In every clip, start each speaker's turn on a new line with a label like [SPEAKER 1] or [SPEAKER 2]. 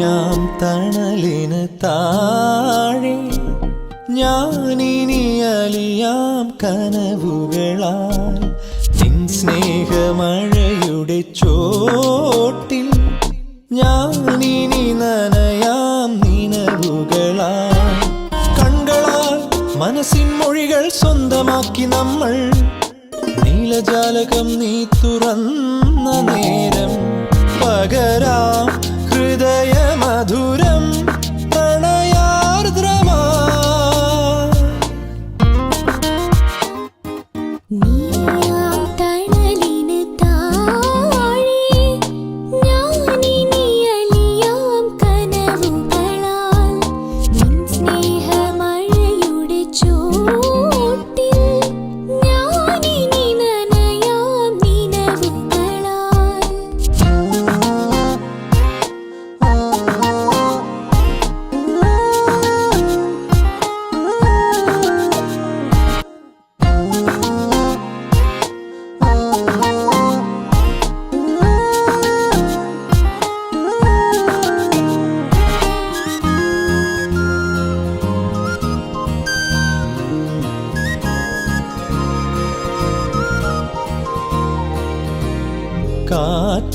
[SPEAKER 1] നീയാം തണലിന് താഴെ ഞാനിനി അലിയാം കനവുകളാൽ നിൻ സ്നേഹമഴയുടെ ചോട്ടിൽ ഞാനിനി നനയാം നിനവുകളാൽ കണ്ണുകളാൽ മനസ്സിൻ മൊഴികൾ സ്വന്തമാക്കി നമ്മൾ നീലജാലകം നീ തുറന്ന നേരം പകരാം ഹൃദയമധുരം പ്രണയാർദ്രമാ
[SPEAKER 2] നീയാം തണലിന് താഴെ ഞാനിനി അലിയാം കനവുകളാൽ നിൻ സ്നേഹമഴയുടെ ചോട്ടിൽ ഞാനിനി നനയാം നിനവുകളാൽ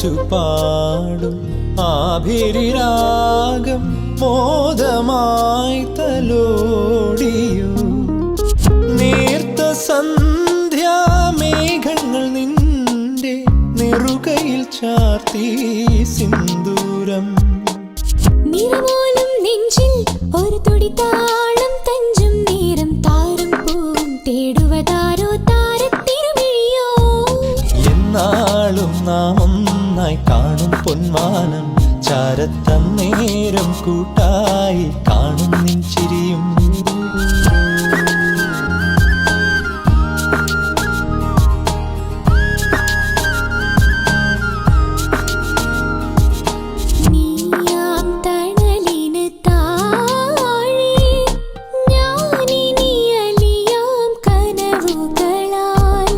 [SPEAKER 1] കാറ്റുപാടും ആഭിരിരാഗം മോദമായി തലോടിയു നീർത്ത സന്ധ്യാമേഘങ്ങൾ നിന്റെ നെറുകയിൽ ചാർത്തി സിന്ദൂരം
[SPEAKER 2] നിറമോലും നെഞ്ചിൽ ഒരു തുടി താളം തഞ്ചും നേരം താരം പൂവും തേടുവതാരോ താരത്തിരുമിഴിയോ
[SPEAKER 1] എന്നാളും നാം ഒന്നായി കാണും പൊന്മാനം ചാരത്തം നേരം കൂട്ടായി കാണും നിൻ ചിരിയും
[SPEAKER 2] നീയാം തണലിന് താഴെ ഞാനിനി അലിയാം കനവുകളാൽ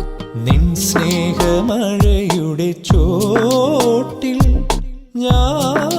[SPEAKER 1] നിൻ സ്നേഹമഴയുടെ ചോട്ടിൽ ഞാൻ